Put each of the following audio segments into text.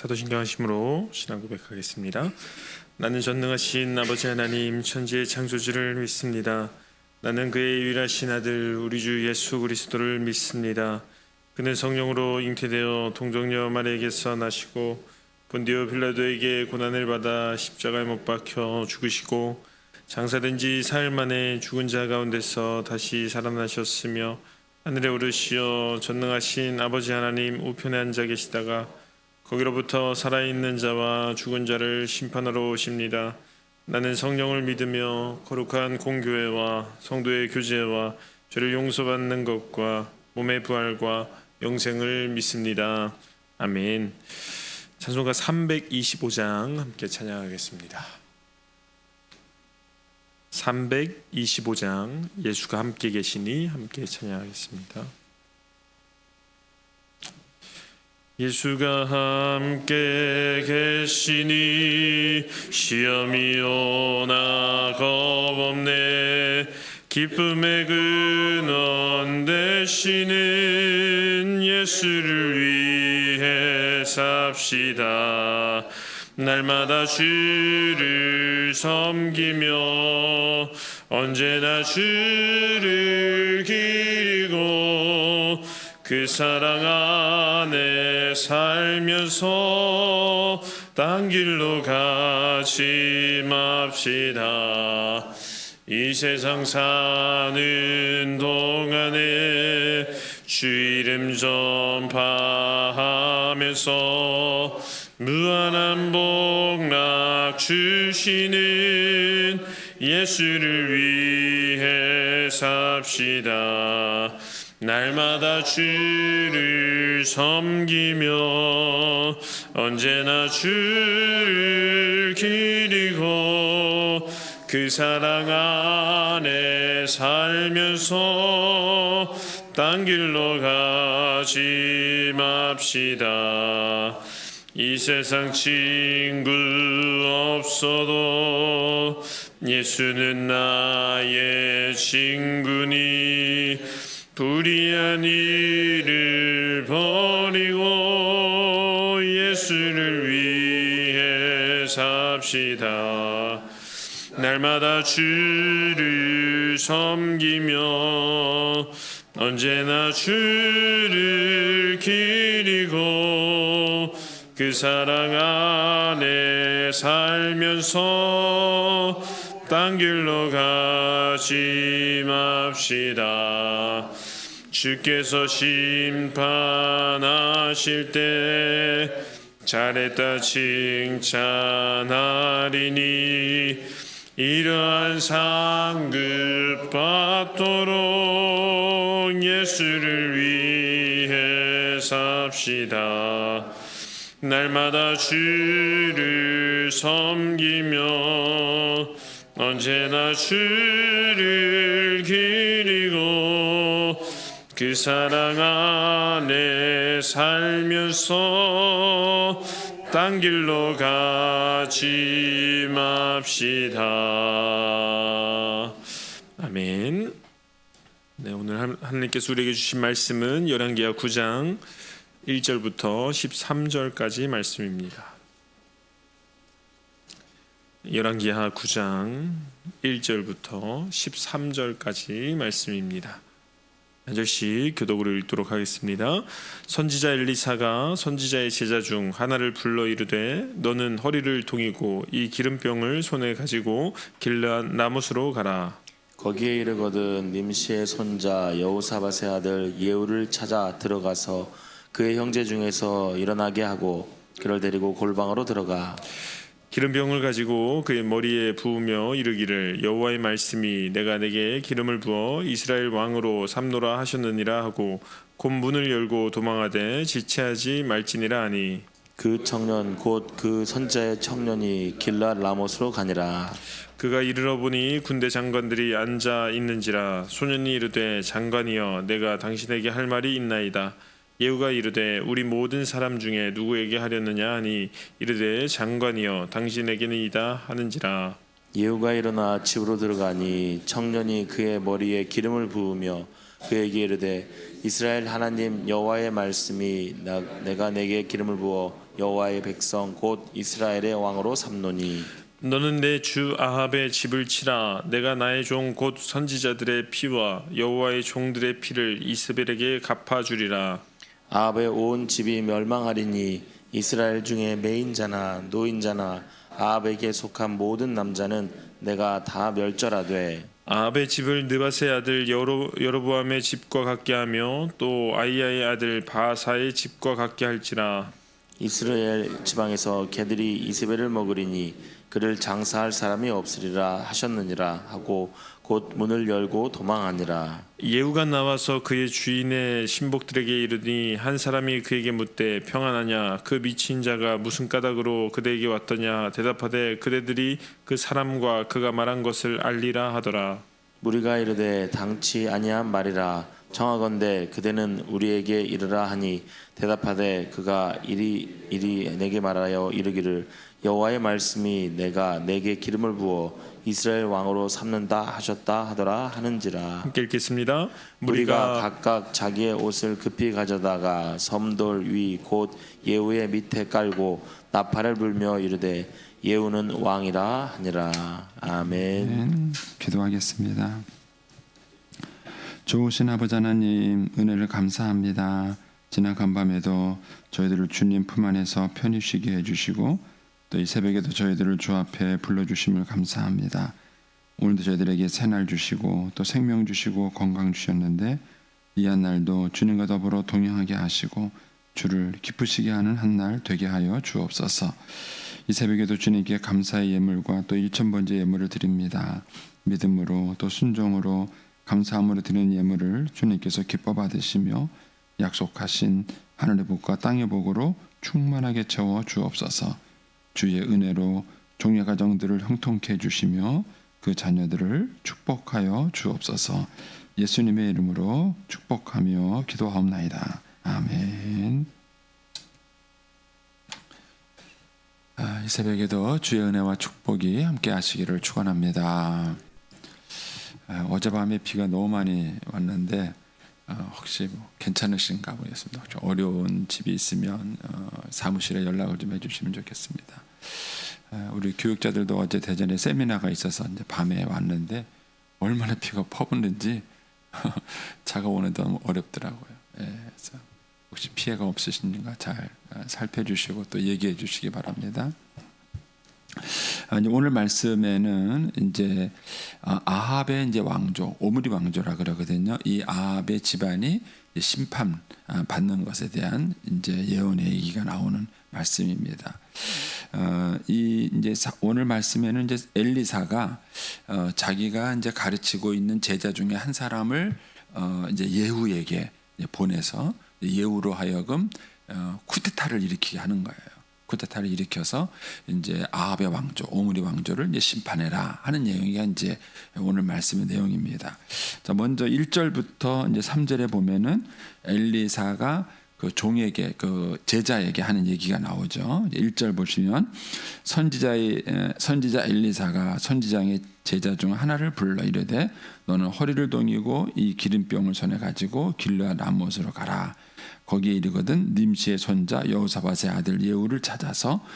사도신경 하심으로 신앙 고백하겠습니다. 나는 전능하신 아버지 하나님 천지의 창조주를 믿습니다. 나는 그의 유일하신 아들 우리 주 예수 그리스도를 믿습니다. 그는 성령으로 잉태되어 동정녀 마리아에게서 나시고 본디오 빌라도에게 고난을 받아 십자가에 못 박혀 죽으시고 장사된 지 사흘 만에 죽은 자 가운데서 다시 살아나셨으며 하늘에 오르시어 전능하신 아버지 하나님 우편에 앉아 계시다가 거기로부터 살아있는 자와 죽은 자를 심판하러 오십니다. 나는 성령을 믿으며 거룩한 공교회와 성도의 교제와 죄를 용서받는 것과 몸의 부활과 영생을 믿습니다. 아멘. 찬송가 325장 함께 찬양하겠습니다. 325장 예수가 함께 계시니 함께 찬양하겠습니다. 예수가 함께 계시니 시험이 오나 겁없네. 기쁨의 근원 되시는 예수를 위해 삽시다. 날마다 주를 섬기며 언제나 주를 기리고 그 사랑 안에 살면서 딴 길로 가지 맙시다. 이 세상 사는 동안에 주 이름 전파하면서 무한한 복락 주시는 예수를 위해 삽시다. 날마다 주를 섬기며 언제나 주를 기리고 그 사랑 안에 살면서 딴 길로 가지 맙시다. 이 세상 친구 없어도 예수는 나의 친구니 불의한 일을 버리고 예수를 위해 삽시다. 날마다 주를 섬기며 언제나 주를 기리고 그 사랑 안에 살면서 딴 길로 가지 맙시다. 주께서 심판하실 때 잘했다 칭찬하리니 이러한 상급 받도록 예수를 위해 삽시다. 날마다 주를 섬기며 언제나 주를 기리고 그 사랑 안에 살면서 딴 길로 가지 맙시다. 아멘. 네, 오늘 하나님께서 우리에게 주신 말씀은 열왕기하 9장 1절부터 13절까지 말씀입니다. 열왕기하 9장 1절부터 13절까지 말씀입니다. 한 절씩 교독으로 읽도록 하겠습니다. 선지자 엘리사가 선지자의 제자 중 하나를 불러 이르되 너는 허리를 동이고 이 기름병을 손에 가지고 길르앗 라못으로 가라. 거기에 이르거든 님시의 손자 여호사밧의 아들 예후를 찾아 들어가서 그의 형제 중에서 일어나게 하고 그를 데리고 골방으로 들어가 기름병을 가지고 그의 머리에 부으며 이르기를 여호와의 말씀이 내가 내게 기름을 부어 이스라엘 왕으로 삼노라 하셨느니라 하고 곧 문을 열고 도망하되 지체하지 말지니라 하니 그 청년 곧 그 선자의 청년이 길르앗 라못으로 가니라. 그가 이르러 보니 군대 장관들이 앉아 있는지라 소년이 이르되 장관이여 내가 당신에게 할 말이 있나이다. 예후가 이르되 우리 모든 사람 중에 누구에게 하려느냐 하니 이르되 장관이여 당신에게는이다 하는지라. 예후가 일어나 집으로 들어가니 청년이 그의 머리에 기름을 부으며 그에게 이르되 이스라엘 하나님 여호와의 말씀이 내가 내게 기름을 부어 여호와의 백성 곧 이스라엘의 왕으로 삼노니 너는 내 주 아합의 집을 치라. 내가 나의 종 곧 선지자들의 피와 여호와의 종들의 피를 이스벨에게 갚아주리라. 아합의 온 집이 멸망하리니 이스라엘 중에 매인자나 노인자나 아합에게 속한 모든 남자는 내가 다 멸절하되 아합의 집을 느바세 아들 여로보암의 집과 같게 하며 또 아이야의 아들 바사의 집과 같게 할지라. 이스라엘 지방에서 개들이 이세벨을 먹으리니 그를 장사할 사람이 없으리라 하셨느니라 하고 곧 문을 열고 도망하니라. 예후가 나와서 그의 주인의 신복들에게 이르니 한 사람이 그에게 묻되 평안하냐 그 미친 자가 무슨 까닭으로 그대에게 왔더냐 대답하되 그대들이 그 사람과 그가 말한 것을 알리라 하더라. 무리가 이르되 당치 아니한 말이라 청하건대 그대는 우리에게 이르라 하니 대답하되 그가 이리 내게 말하여 이르기를 여호와의 말씀이 내가 내게 기름을 부어 이스라엘 왕으로 삼는다 하셨다 하더라 하는지라. 함께 읽겠습니다. 우리가 각각 자기의 옷을 급히 가져다가 섬돌 위 곧 예후의 밑에 깔고 나팔을 불며 이르되 예후는 왕이라 하니라. 아멘. 기도하겠습니다. 좋으신 아버지 하나님, 은혜를 감사합니다. 지나간 밤에도 저희들을 주님 품 안에서 편히 쉬게 해주시고 또 이 새벽에도 저희들을 주 앞에 불러주심을 감사합니다. 오늘도 저희들에게 새날 주시고 또 생명 주시고 건강 주셨는데 이 한 날도 주님과 더불어 동행하게 하시고 주를 기쁘시게 하는 한 날 되게 하여 주옵소서. 이 새벽에도 주님께 감사의 예물과 또 1000번째 예물을 드립니다. 믿음으로 또 순종으로 감사함으로 드리는 예물을 주님께서 기뻐 받으시며 약속하신 하늘의 복과 땅의 복으로 충만하게 채워 주옵소서. 주의 은혜로 종의 가정들을 형통케 해주시며 그 자녀들을 축복하여 주옵소서. 예수님의 이름으로 축복하며 기도하옵나이다. 아멘. 이 새벽에도 주의 은혜와 축복이 함께 하시기를 축원합니다. 어젯밤에 비가 너무 많이 왔는데 혹시 괜찮으신가 모르겠습니다. 어려운 집이 있으면 사무실에 연락을 좀 해주시면 좋겠습니다. 우리 교육자들도 어제 대전에 세미나가 있어서 이제 밤에 왔는데 얼마나 비가 퍼붓는지 차가 오는데 너무 어렵더라고요. 그래서 혹시 피해가 없으신가 잘 살펴주시고 또 얘기해 주시기 바랍니다. 오늘 말씀에는 이제 아합의 이제 왕조, 오므리 왕조라 그러거든요. 이 아합의 집안이 심판 받는 것에 대한 이제 예언의 얘기가 나오는 말씀입니다. 이 이제 오늘 말씀에는 이제 엘리사가 자기가 이제 가르치고 있는 제자 중에 한 사람을 이제 예후에게 보내서 예후로 하여금 쿠데타를 일으키게 하는 거예요. 쿠데타를 일으켜서 이제 아합의 왕조, 오므리 왕조를 이제 심판해라 하는 내용이 이제 오늘 말씀의 내용입니다. 자, 먼저 1절부터 이제 3절에 보면은 엘리사가 그 종에게 그 제자에게 하는 얘기가 나오죠. 1절 보시면 선지자 엘리사가 선지자의 제자 중 하나를 불러 이르되 너는 허리를 동이고 이 기름병을 손에 가지고 길르앗 라못으로 가라. 거기에 이르거든 nim시의 손자 여호사밧의 아들 예후를 찾아서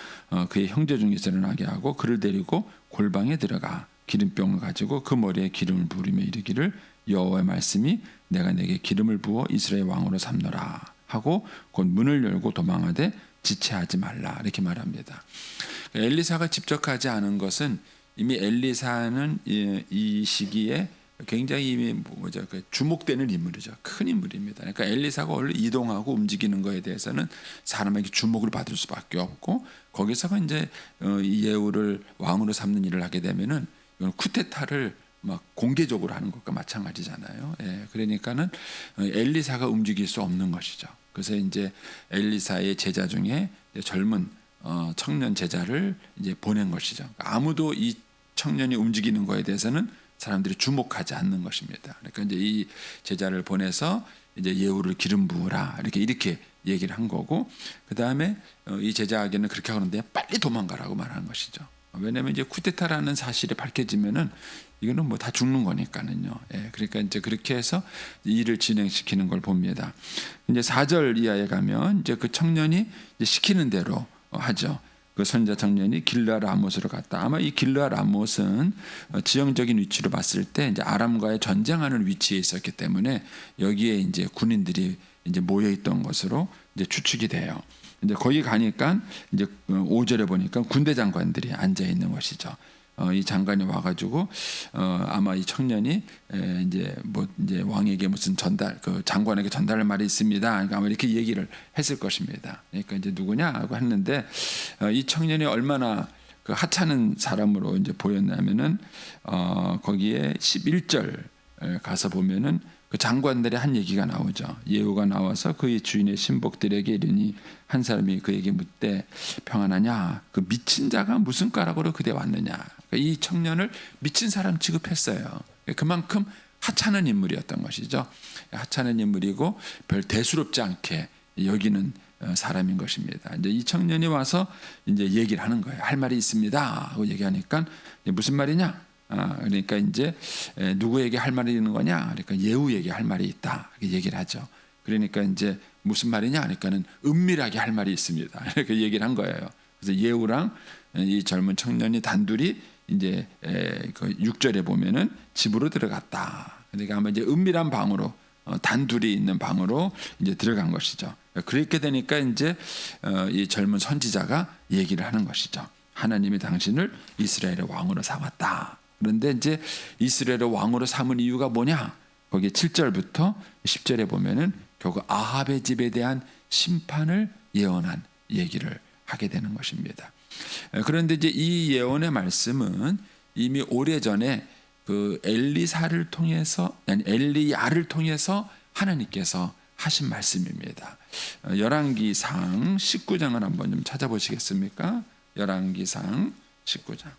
그의 형제 중에서 일어나게 하고 그를 데리고 골방에 들어가 기름병을 가지고 그 머리에 기름을 부으며 이르기를 여호와의 말씀이 내가 내게 기름을 부어 이스라엘 왕으로 삼노라 하고 곧 문을 열고 도망하되 지체하지 말라 이렇게 말합니다. 엘리사가 직접 가지 않은 것은 이미 엘리사는 이 시기에 굉장히 이미 주목되는 인물이죠. 큰 인물입니다. 그러니까 엘리사가 원래 이동하고 움직이는 것에 대해서는 사람에게 주목을 받을 수밖에 없고 거기서가 이제 이 예후를 왕으로 삼는 일을 하게 되면은 이건 쿠데타를 막 공개적으로 하는 것과 마찬가지잖아요. 예, 그러니까는 엘리사가 움직일 수 없는 것이죠. 그래서 이제 엘리사의 제자 중에 젊은 청년 제자를 이제 보낸 것이죠. 아무도 이 청년이 움직이는 것에 대해서는 사람들이 주목하지 않는 것입니다. 그러니까 이제 이 제자를 보내서 이제 예후를 기름 부으라 이렇게 얘기를 한 거고 그 다음에 이 제자에게는 그렇게 하는데 빨리 도망가라고 말하는 것이죠. 왜냐하면 이제 쿠데타라는 사실이 밝혀지면은 이거는 뭐 다 죽는 거니까는요. 예, 그러니까 이제 그렇게 해서 일을 진행시키는 걸 봅니다. 이제 4절 이하에 가면 이제 그 청년이 이제 시키는 대로 하죠. 그 선지자 청년이 길르앗 라못으로 갔다. 아마 이 길르앗 라못은 지형적인 위치로 봤을 때 이제 아람과의 전쟁하는 위치에 있었기 때문에 여기에 이제 군인들이 이제 모여 있던 것으로 이제 추측이 돼요. 이제 거기 가니까 이제 5절에 보니까 군대 장관들이 앉아 있는 것이죠. 이 장관이 와가지고 아마 이 청년이 이제 왕에게 무슨 전달, 그 장관에게 전달할 말이 있습니다. 그러니까 아마 이렇게 얘기를 했을 것입니다. 그러니까 이제 누구냐 하고 했는데 이 청년이 얼마나 그 하찮은 사람으로 이제 보였냐면은 거기에 11절 가서 보면은 그 장관들의 한 얘기가 나오죠. 예후가 나와서 그의 주인의 신복들에게 이르니 한 사람이 그에게 묻되 평안하냐? 그 미친 자가 무슨 까닭으로 그대 왔느냐? 그러니까 이 청년을 미친 사람 취급했어요. 그만큼 하찮은 인물이었던 것이죠. 하찮은 인물이고 별 대수롭지 않게 여기는 사람인 것입니다. 이제 이 청년이 와서 이제 얘기를 하는 거예요. 할 말이 있습니다 하고 얘기하니까 무슨 말이냐? 그러니까 이제 누구에게 할 말이 있는 거냐? 그러니까 예후에게 할 말이 있다. 이렇게 얘기를 하죠. 그러니까 이제 무슨 말이냐? 그러니까는 은밀하게 할 말이 있습니다. 이렇게 얘기를 한 거예요. 그래서 예후랑 이 젊은 청년이 단둘이 이제 그 6절에 보면은 집으로 들어갔다. 그러니까 아마 이제 은밀한 방으로 단둘이 있는 방으로 이제 들어간 것이죠. 그렇게 되니까 이제 이 젊은 선지자가 얘기를 하는 것이죠. 하나님이 당신을 이스라엘의 왕으로 삼았다. 그런데 이제 이스라엘의 왕으로 삼은 이유가 뭐냐? 거기 7절부터 10절에 보면은 결국 아합의 집에 대한 심판을 예언한 얘기를 하게 되는 것입니다. 그런데 이제 이 예언의 말씀은 이미 오래전에 그 엘리사를 통해서, 아니 엘리야를 통해서 하나님께서 하신 말씀입니다. 열왕기상 19장을 한번 좀 찾아보시겠습니까? 열왕기상 19장.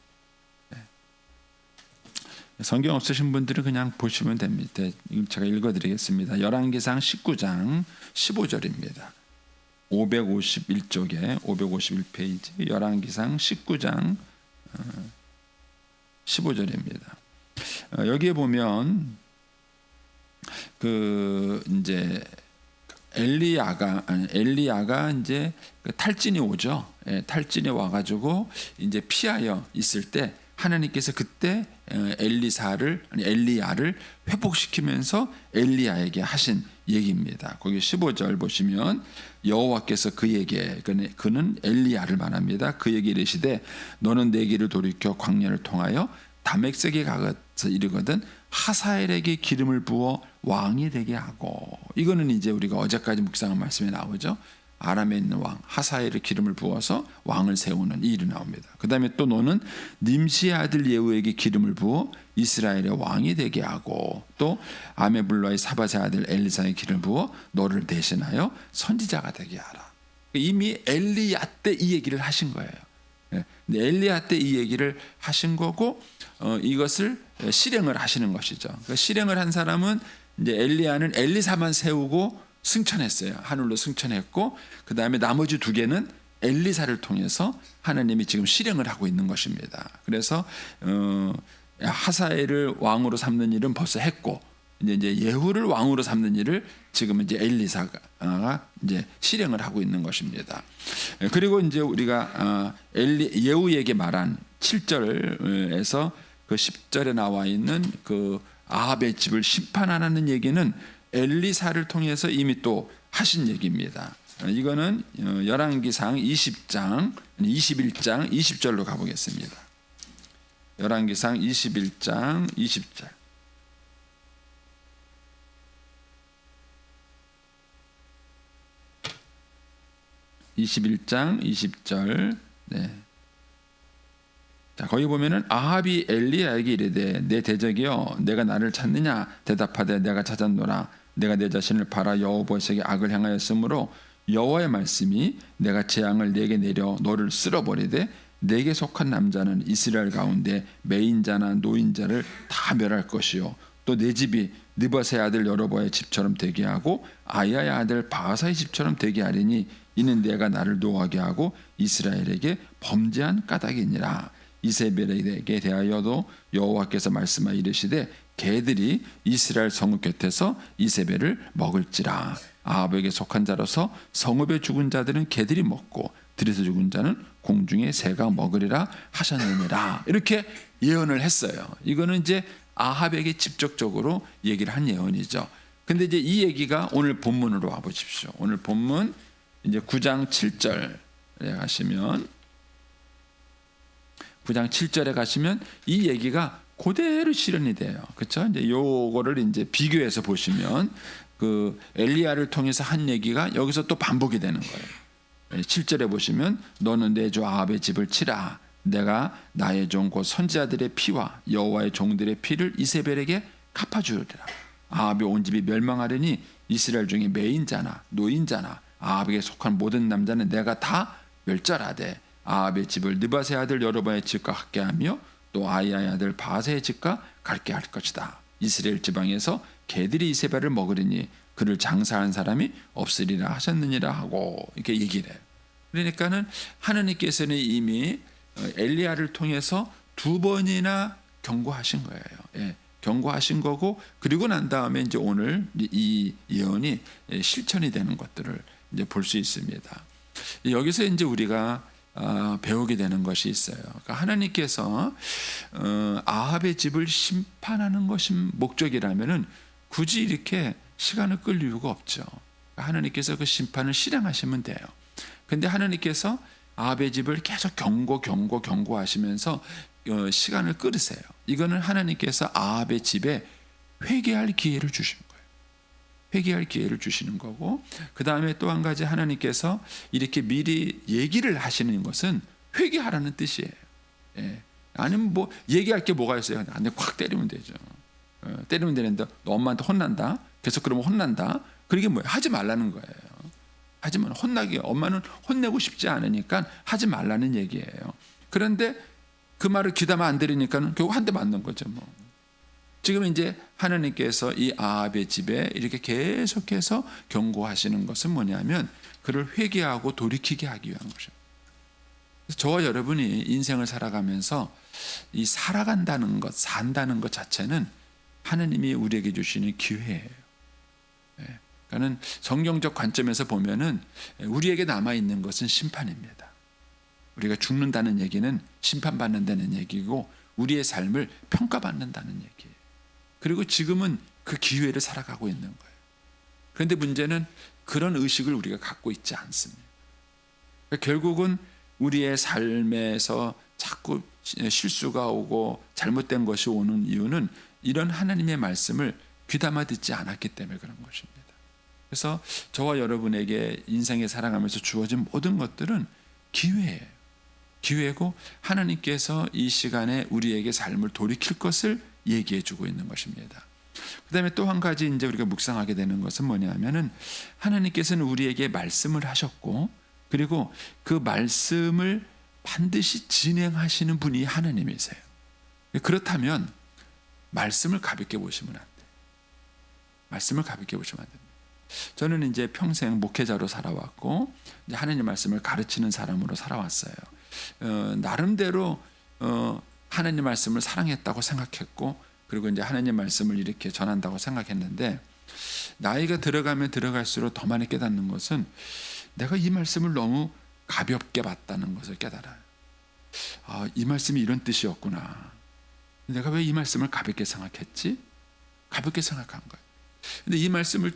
성경 없으신 분들은 그냥 보시면 됩니다. 제가 읽어드리겠습니다. 열왕기상 19장 15절입니다. 551쪽에 551페이지 열왕기상 19장 15절입니다. 여기에 보면 그 이제 엘리야가 이제 탈진이 오죠. 탈진이 와가지고 이제 피하여 있을 때 하나님께서 그때 엘리야를 회복시키면서 엘리야에게 하신 얘기입니다. 거기 15절 보시면 여호와께서 그에게, 그는 엘리야를 말합니다. 그에게 이르시되 너는 내 길을 돌이켜 광야를 통하여 다메섹에 가서 이르거든 하사엘에게 기름을 부어 왕이 되게 하고. 이거는 이제 우리가 어제까지 묵상한 말씀에 나오죠. 아람에 있는 왕 하사엘의 기름을 부어서 왕을 세우는 이 일이 나옵니다. 그 다음에 또 너는 님시의 아들 예후에게 기름을 부어 이스라엘의 왕이 되게 하고, 또 아메블라의 사밧의 아들 엘리사의 기름을 부어 너를 대신하여 선지자가 되게 하라. 이미 엘리야 때 이 얘기를 하신 거예요. 근데 엘리야 때 이 얘기를 하신 거고 이것을 실행을 하시는 것이죠. 그러니까 실행을 한 사람은 이제 엘리야는 엘리사만 세우고 승천했어요. 하늘로 승천했고, 그 다음에 나머지 두 개는 엘리사를 통해서 하나님이 지금 실행을 하고 있는 것입니다. 그래서 하사엘을 왕으로 삼는 일은 벌써 했고, 이제 예후를 왕으로 삼는 일을 지금 이제 엘리사가 이제 실행을 하고 있는 것입니다. 그리고 이제 우리가 예후에게 말한 7절에서 그 10절에 나와 있는 그 아합의 집을 심판하라는 얘기는 엘리사를 통해서 이미 또 하신 얘기입니다. 이거는 열왕기상 21장 20절로 가보겠습니다. 열왕기상 21장 20절. (21장 20절) 네. 자, 거기 보면은 아합이 엘리야에게 이르되 내 대적이여 내가 나를 찾느냐 대답하되 내가 찾았노라. 내가 내 자신을 팔아 여호와에게 악을 행하였으므로 여호와의 말씀이 내가 재앙을 내게 내려 너를 쓸어버리되 내게 속한 남자는 이스라엘 가운데 매인자나 노인자를 다 멸할 것이요 또 내 집이 느밧의 아들 여로보의 집처럼 되게 하고 아야의 아들 바하사의 집처럼 되게 하리니 이는 내가 나를 노하게 하고 이스라엘에게 범죄한 까닭이니라. 이세벨에게 대하여도 여호와께서 말씀하여 이르시되 개들이 이스라엘 성읍 곁에서 이세벨을 먹을지라. 아합에게 속한 자로서 성읍에 죽은 자들은 개들이 먹고 들에서 죽은 자는 공중의 새가 먹으리라 하셨느니라. 이렇게 예언을 했어요. 이거는 이제 아합에게 직접적으로 얘기를 한 예언이죠. 근데 이제 이 얘기가 오늘 본문으로 와 보십시오. 오늘 본문 이제 9장 7절에 가시면 9장 7절에 가시면 이 얘기가 그대로 실현이 돼요. 그렇죠? 이제 요거를 이제 비교해서 보시면 그 엘리야를 통해서 한 얘기가 여기서 또 반복이 되는 거예요. 7절에 보시면 너는 내 주 아합의 집을 치라. 내가 나의 종 곧 선지자들의 피와 여호와의 종들의 피를 이세벨에게 갚아주리라. 아합의 온 집이 멸망하려니 이스라엘 중에 매인자나 노인자나 아합에게 속한 모든 남자는 내가 다 멸절하되 아합의 집을 느바세 아들 여로보암의 집과 같게 하며 또 아이야의 아들 바세의 집과 같게 할 것이다. 이스라엘 지방에서 개들이 이세벨을 먹으리니 그를 장사한 사람이 없으리라 하셨느니라 하고 이렇게 얘기를 해요. 그러니까는 하나님께서는 이미 엘리야를 통해서 2번이나 경고하신 거예요. 예, 경고하신 거고, 그리고 난 다음에 이제 오늘 이 예언이 실천이 되는 것들을 이제 볼 수 있습니다. 여기서 이제 우리가 배우게 되는 것이 있어요. 그러니까 하나님께서 아합의 집을 심판하는 것이 목적이라면은 굳이 이렇게 시간을 끌 이유가 없죠. 그러니까 하나님께서 그 심판을 실행하시면 돼요. 근데 하나님께서 아합의 집을 계속 경고하시면서 시간을 끌으세요. 이거는 하나님께서 아합의 집에 회개할 기회를 주신 거예요. 회개할 기회를 주시는 거고, 그 다음에 또 한 가지 하나님께서 이렇게 미리 얘기를 하시는 것은 회개하라는 뜻이에요. 예. 아니면 뭐 얘기할 게 뭐가 있어요? 근데 콱 때리면 되죠. 때리면 되는데 너 엄마한테 혼난다. 계속 그러면 혼난다. 그게 뭐예요? 하지 말라는 거예요. 하지만 혼나게, 엄마는 혼내고 싶지 않으니까 하지 말라는 얘기예요. 그런데 그 말을 귀담아 안 들으니까는 결국 한 대 맞는 거죠. 뭐. 지금 이제 하나님께서 이 아합의 집에 이렇게 계속해서 경고하시는 것은 뭐냐면 그를 회개하고 돌이키게 하기 위한 것입니다. 그래서 저와 여러분이 인생을 살아가면서 이 살아간다는 것, 산다는 것 자체는 하나님이 우리에게 주시는 기회예요. 그러니까는 성경적 관점에서 보면은 우리에게 남아 있는 것은 심판입니다. 우리가 죽는다는 얘기는 심판받는다는 얘기고 우리의 삶을 평가받는다는 얘기예요. 그리고 지금은 그 기회를 살아가고 있는 거예요. 그런데 문제는 그런 의식을 우리가 갖고 있지 않습니다. 그러니까 결국은 우리의 삶에서 자꾸 실수가 오고 잘못된 것이 오는 이유는 이런 하나님의 말씀을 귀담아 듣지 않았기 때문에 그런 것입니다. 그래서 저와 여러분에게 인생에 살아가면서 주어진 모든 것들은 기회예요. 기회고 하나님께서 이 시간에 우리에게 삶을 돌이킬 것을 얘기해 주고 있는 것입니다. 그다음에 또 한 가지 이제 우리가 묵상하게 되는 것은 뭐냐면은 하나님께서는 우리에게 말씀을 하셨고 그리고 그 말씀을 반드시 진행하시는 분이 하나님이세요. 그렇다면 말씀을 가볍게 보시면 안 돼요. 말씀을 가볍게 보시면 안 됩니다. 저는 이제 평생 목회자로 살아왔고 이제 하나님 말씀을 가르치는 사람으로 살아왔어요. 나름대로 하나님 말씀을 사랑했다고 생각했고 그리고 이제 하나님 말씀을 이렇게 전한다고 생각했는데 나이가 들어가면 들어갈수록 더 많이 깨닫는 것은 내가 이 말씀을 너무 가볍게 봤다는 것을 깨달아요. 이 말씀이 이런 뜻이었구나. 내가 왜 이 말씀을 가볍게 생각했지? 가볍게 생각한 거예요. 근데 이 말씀을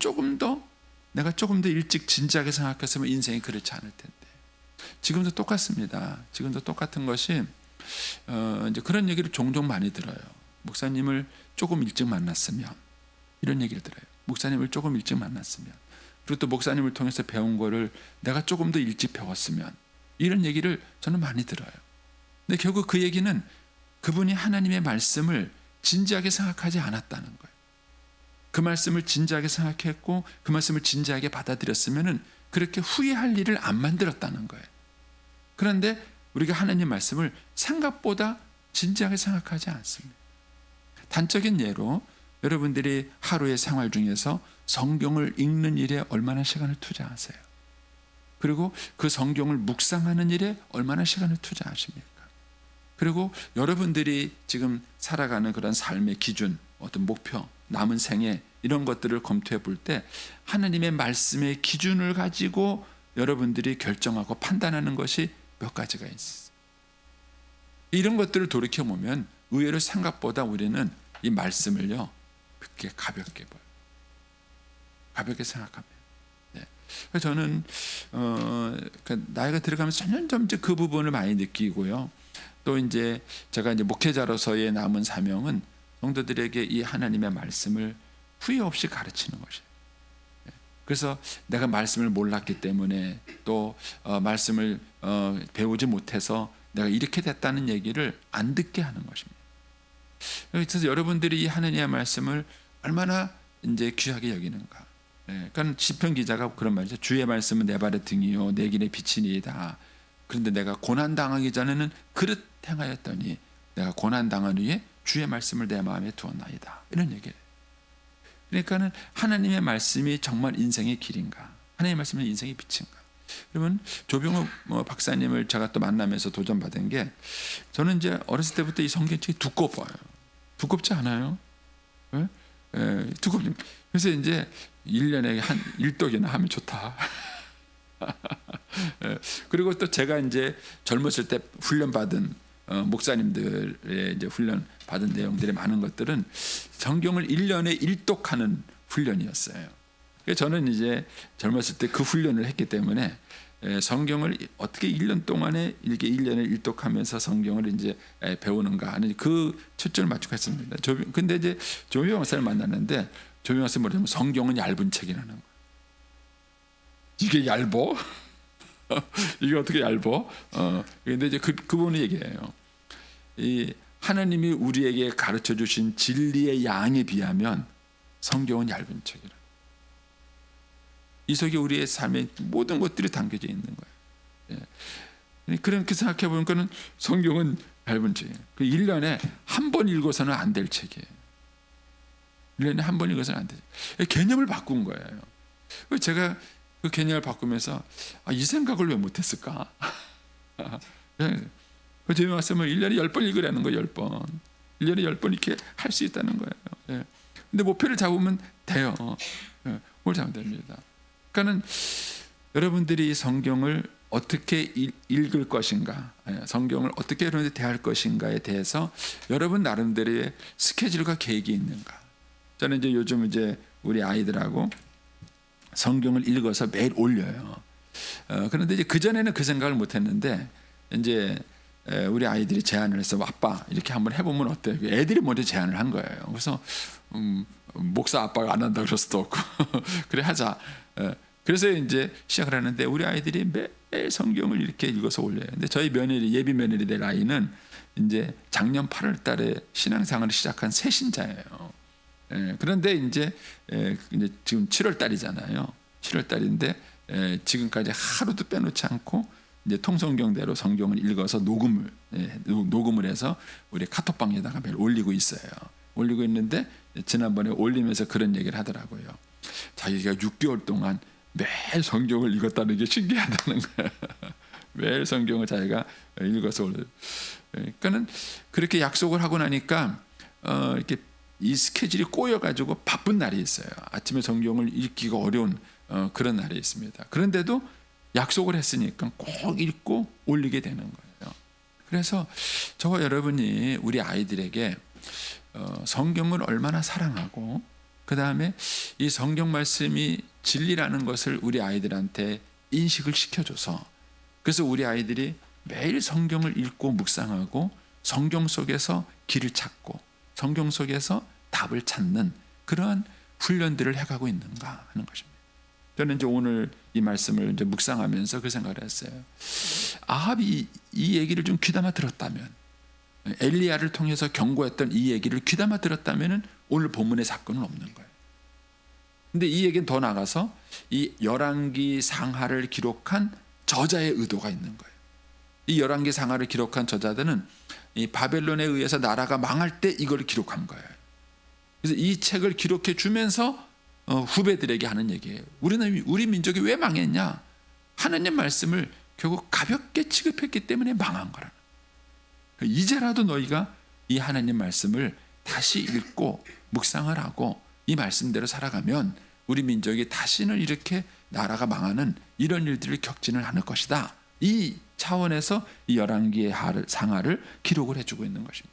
내가 조금 더 일찍 진지하게 생각했으면 인생이 그렇지 않을 텐데. 지금도 똑같습니다. 지금도 똑같은 것이 이제 그런 얘기를 종종 많이 들어요. 목사님을 조금 일찍 만났으면 이런 얘기를 들어요. 목사님을 조금 일찍 만났으면 그리고 또 목사님을 통해서 배운 거를 내가 조금 더 일찍 배웠으면 이런 얘기를 저는 많이 들어요. 근데 결국 그 얘기는 그분이 하나님의 말씀을 진지하게 생각하지 않았다는 거예요. 그 말씀을 진지하게 생각했고 그 말씀을 진지하게 받아들였으면은 그렇게 후회할 일을 안 만들었다는 거예요. 그런데 우리가 하나님 말씀을 생각보다 진지하게 생각하지 않습니다. 단적인 예로 여러분들이 하루의 생활 중에서 성경을 읽는 일에 얼마나 시간을 투자하세요? 그리고 그 성경을 묵상하는 일에 얼마나 시간을 투자하십니까? 그리고 여러분들이 지금 살아가는 그런 삶의 기준, 어떤 목표, 남은 생애 이런 것들을 검토해 볼 때 하나님의 말씀의 기준을 가지고 여러분들이 결정하고 판단하는 것이 몇 가지가 있어요. 이런 것들을 돌이켜보면 의외로 생각보다 우리는 이 말씀을요 그렇게 가볍게 봐요. 가볍게 생각합니다. 네. 그래서 저는 나이가 들어가면서 점점 그 부분을 많이 느끼고요. 또 이제 제가 이제 목회자로서의 남은 사명은 성도들에게 이 하나님의 말씀을 후회 없이 가르치는 것이에요. 그래서 내가 말씀을 몰랐기 때문에 또 말씀을 배우지 못해서 내가 이렇게 됐다는 얘기를 안 듣게 하는 것입니다. 그래서 여러분들이 이 하나님의 말씀을 얼마나 이제 귀하게 여기는가. 그러니까 시편 기자가 그런 말이죠. 주의 말씀은 내 발의 등이요 내 길의 빛이니이다. 그런데 내가 고난 당하기 전에는 그릇 행하였더니 내가 고난 당한 후에 주의 말씀을 내 마음에 두었나이다. 이런 얘기를 해요. 그러니까는 하나님의 말씀이 정말 인생의 길인가? 하나님의 말씀은 인생의 빛인가? 그러면 조병호 박사님을 제가 또 만나면서 도전받은 게 저는 이제 어렸을 때부터 이 성경책이 두꺼워요. 두껍지 않아요? 네? 두껍죠. 그래서 이제 1년에 한 1독이나 하면 좋다. 그리고 또 제가 이제 젊었을 때 훈련받은 목사님들의 이제 훈련 받은 내용들의 많은 것들은 성경을 1년에 1독하는 훈련이었어요. 그래서 저는 이제 젊었을 때 그 훈련을 했기 때문에 성경을 어떻게 1년 동안에 이렇게 1년에 1독하면서 성경을 이제 배우는가 하는 그 초점을 맞추고 했습니다. 근데 이제 조병호 목사를 만났는데 조병호 목사님 뭐냐면 성경은 얇은 책이라는 거예요. 이게 얇어? 이게 어떻게 얇어? 근데 이제 그분이 얘기해요. 이 하나님이 우리에게 가르쳐 주신 진리의 양에 비하면 성경은 얇은 책이라. 이 속에 우리의 삶의 모든 것들이 담겨져 있는 거예요. 그렇게 생각해 보니까는 성경은 얇은 책이에요. 1년에 한 번 읽어서는 안 될 책이에요. 1년에 한 번 읽어서는 안 되죠. 개념을 바꾼 거예요. 제가 그 개념을 바꾸면서 이 생각을 왜 못했을까? 그 제목 말씀을 1년에 10번 읽으라는 거예요. 10번. 1년에 10번 이렇게 할 수 있다는 거예요. 근데 목표를 잡으면 돼요. 뭘 잡으면 됩니다. 그러니까는 여러분들이 성경을 어떻게 읽을 것인가, 성경을 어떻게 여러분들이 대할 것인가에 대해서 여러분 나름대로의 스케줄과 계획이 있는가. 저는 이제 요즘 이제 우리 아이들하고 성경을 읽어서 매일 올려요. 그런데 이제 그 전에는 그 생각을 못했는데 이제 우리 아이들이 제안을 해서 아빠 이렇게 한번 해보면 어때? 애들이 먼저 제안을 한 거예요. 그래서 목사 아빠가 안 한다 그럴 수도 없고 그래 하자. 그래서 이제 시작을 하는데 우리 아이들이 매일 성경을 이렇게 읽어서 올려요. 근데 저희 며느리 예비 며느리 될 아이는 이제 작년 8월달에 신앙생활을 시작한 새 신자예요. 그런데 이제 지금 7월달이잖아요. 7월달인데 지금까지 하루도 빼놓지 않고 이제 통성경대로 성경을 읽어서 녹음을 해서 우리 카톡방에다가 매일 올리고 있어요. 올리고 있는데 지난번에 올리면서 그런 얘기를 하더라고요. 자기가 6개월 동안 매일 성경을 읽었다는 게 신기하다는 거예요. 매일 성경을 자기가 읽어서 올려요. 그러니까는 그렇게 약속을 하고 나니까 이렇게 이 스케줄이 꼬여가지고 바쁜 날이 있어요. 아침에 성경을 읽기가 어려운 그런 날이 있습니다. 그런데도 약속을 했으니까 꼭 읽고 올리게 되는 거예요. 그래서 저와 여러분이 우리 아이들에게 성경을 얼마나 사랑하고 그 다음에 이 성경 말씀이 진리라는 것을 우리 아이들한테 인식을 시켜줘서 그래서 우리 아이들이 매일 성경을 읽고 묵상하고 성경 속에서 길을 찾고 성경 속에서 답을 찾는 그러한 훈련들을 해가고 있는가 하는 것입니다. 저는 이제 오늘 이 말씀을 이제 묵상하면서 그 생각을 했어요. 아합이 이 얘기를 좀 귀담아 들었다면, 엘리야를 통해서 경고했던 이 얘기를 귀담아 들었다면은 오늘 본문의 사건은 없는 거예요. 근데 이 얘기는 더 나가서 이 열왕기 상하를 기록한 저자의 의도가 있는 거예요. 이 열왕기 상하를 기록한 저자들은 이 바벨론에 의해서 나라가 망할 때 이걸 기록한 거예요. 그래서 이 책을 기록해 주면서 후배들에게 하는 얘기예요. 우리 민족이 왜 망했냐? 하나님 말씀을 결국 가볍게 취급했기 때문에 망한 거라는 거예요. 이제라도 너희가 이 하나님 말씀을 다시 읽고 묵상을 하고 이 말씀대로 살아가면 우리 민족이 다시는 이렇게 나라가 망하는 이런 일들을 겪지는 않을 것이다. 이 차원에서 이 열왕기의 상하를 기록을 해주고 있는 것입니다.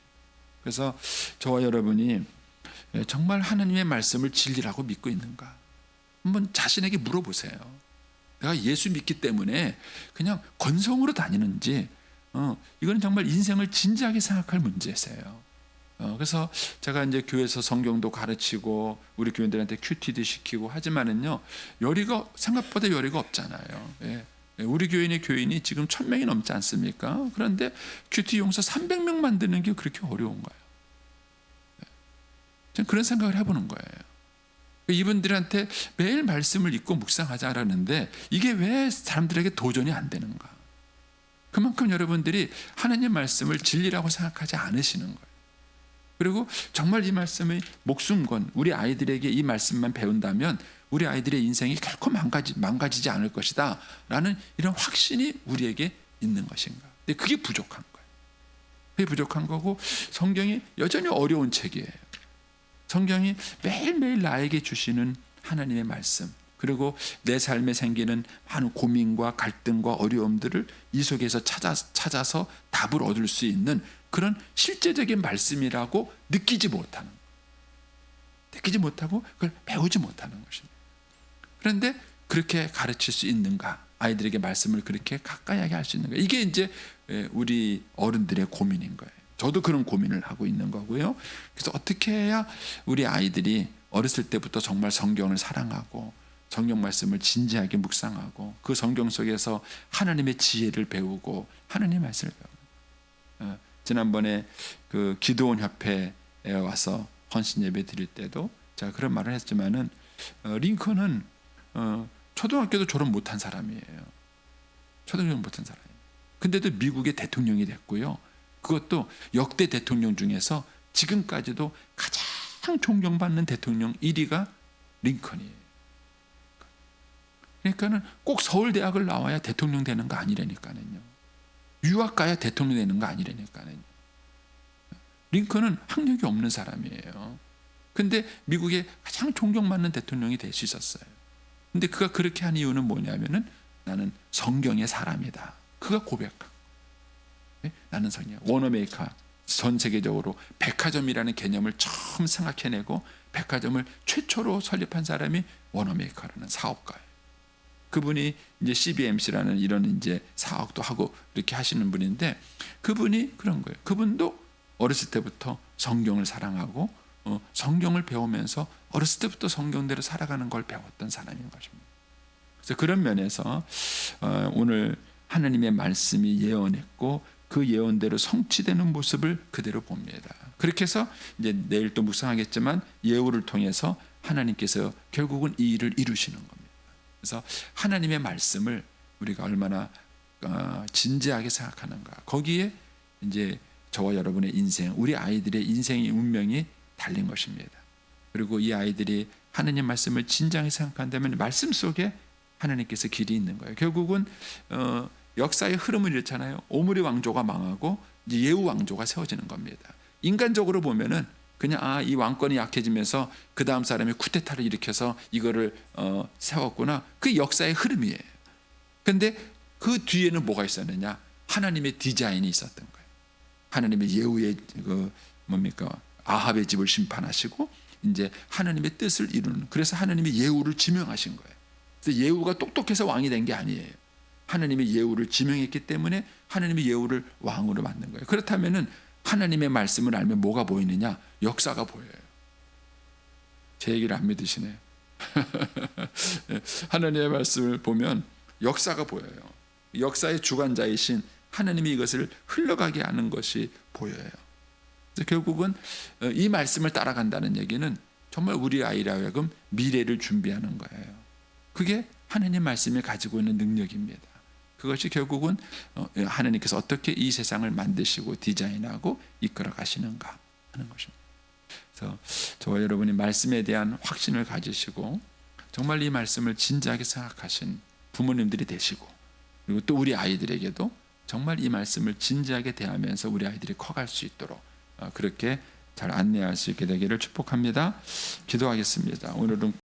그래서 저와 여러분이 정말 하나님의 말씀을 진리라고 믿고 있는가? 한번 자신에게 물어보세요. 내가 예수 믿기 때문에 그냥 건성으로 다니는지, 이건 정말 인생을 진지하게 생각할 문제세요. 그래서 제가 이제 교회에서 성경도 가르치고 우리 교인들한테 큐티도 시키고 하지만은요, 생각보다 열의가 없잖아요. 예. 우리 교인이 지금 1000명이 넘지 않습니까? 그런데 큐티 용사 300명 만드는 게 그렇게 어려운 거예요. 저는 그런 생각을 해보는 거예요. 이분들한테 매일 말씀을 읽고 묵상하자라는데 이게 왜 사람들에게 도전이 안 되는가? 그만큼 여러분들이 하나님 말씀을 진리라고 생각하지 않으시는 거예요. 그리고 정말 이 말씀의 목숨 건 우리 아이들에게 이 말씀만 배운다면 우리 아이들의 인생이 결코 망가지지 않을 것이다 라는 이런 확신이 우리에게 있는 것인가? 근데 그게 부족한 거예요. 그게 부족한 거고, 성경이 여전히 어려운 책이에요. 성경이 매일매일 나에게 주시는 하나님의 말씀, 그리고 내 삶에 생기는 많은 고민과 갈등과 어려움들을 이 속에서 찾아서 답을 얻을 수 있는 그런 실제적인 말씀이라고 느끼지 못하고 그걸 배우지 못하는 것입니다. 그런데 그렇게 가르칠 수 있는가? 아이들에게 말씀을 그렇게 가까이 하게 할 수 있는가? 이게 이제 우리 어른들의 고민인 거예요. 저도 그런 고민을 하고 있는 거고요. 그래서 어떻게 해야 우리 아이들이 어렸을 때부터 정말 성경을 사랑하고 성경 말씀을 진지하게 묵상하고 그 성경 속에서 하나님의 지혜를 배우고 하나님의 말씀을 배우고, 지난번에 그 기도원 협회에 와서 헌신 예배 드릴 때도 제가 그런 말을 했지만은, 링컨은 초등학교도 졸업 못한 사람이에요. 초등학교 못한 사람이에요. 근데도 미국의 대통령이 됐고요. 그것도 역대 대통령 중에서 지금까지도 가장 존경받는 대통령 1위가 링컨이에요. 그러니까는 꼭 서울대학을 나와야 대통령 되는 거 아니라니까요. 유학 가야 대통령 되는 거 아니라니까요. 링컨은 학력이 없는 사람이에요. 근데 미국의 가장 존경받는 대통령이 될 수 있었어요. 근데 그가 그렇게 한 이유는 뭐냐면은 나는 성경의 사람이다. 그가 고백한. 나는 성경. 워너메이커 전 세계적으로 백화점이라는 개념을 처음 생각해내고 백화점을 최초로 설립한 사람이 워너메이커라는 사업가예요. 그분이 이제 CBMC라는 이런 이제 사업도 하고 이렇게 하시는 분인데, 그분이 그런 거예요. 그분도 어렸을 때부터 성경을 사랑하고 성경을 배우면서 어렸을 때부터 성경대로 살아가는 걸 배웠던 사람인 것입니다. 그래서 그런 면에서 오늘 하나님의 말씀이 예언했고 그 예언대로 성취되는 모습을 그대로 봅니다. 그렇게 해서 이제 내일 또 묵상하겠지만 예후를 통해서 하나님께서 결국은 이 일을 이루시는 겁니다. 그래서 하나님의 말씀을 우리가 얼마나 진지하게 생각하는가, 거기에 이제 저와 여러분의 인생, 우리 아이들의 인생의 운명이 달린 것입니다. 그리고 이 아이들이 하나님 말씀을 진지하게 생각한다면 말씀 속에 하나님께서 길이 있는 거예요. 결국은 역사의 흐름을 이렇잖아요. 오므리 왕조가 망하고 이제 예후 왕조가 세워지는 겁니다. 인간적으로 보면은 그냥 이 왕권이 약해지면서 그 다음 사람이 쿠데타를 일으켜서 이거를 세웠구나. 그 역사의 흐름이에요. 근데 그 뒤에는 뭐가 있었느냐? 하나님의 디자인이 있었던 거예요. 하나님의 예후의 아합의 집을 심판하시고 이제 하나님의 뜻을 이루는. 그래서 하나님의 예후를 지명하신 거예요. 그래서 예후가 똑똑해서 왕이 된 게 아니에요. 하나님의 예후를 지명했기 때문에 하나님의 예후를 왕으로 만든 거예요. 그렇다면은 하나님의 말씀을 알면 뭐가 보이느냐? 역사가 보여요. 제 얘기를 안 믿으시네요. 하나님의 말씀을 보면 역사가 보여요. 역사의 주관자이신 하나님이 이것을 흘러가게 하는 것이 보여요. 그래서 결국은 이 말씀을 따라간다는 얘기는 정말 우리 아이라 하여금 미래를 준비하는 거예요. 그게 하나님 말씀이 가지고 있는 능력입니다. 그것이 결국은 하나님께서 어떻게 이 세상을 만드시고 디자인하고 이끌어 가시는가 하는 것입니다. 그래서 저와 여러분이 말씀에 대한 확신을 가지시고 정말 이 말씀을 진지하게 생각하신 부모님들이 되시고, 그리고 또 우리 아이들에게도 정말 이 말씀을 진지하게 대하면서 우리 아이들이 커갈 수 있도록 그렇게 잘 안내할 수 있게 되기를 축복합니다. 기도하겠습니다. 오늘은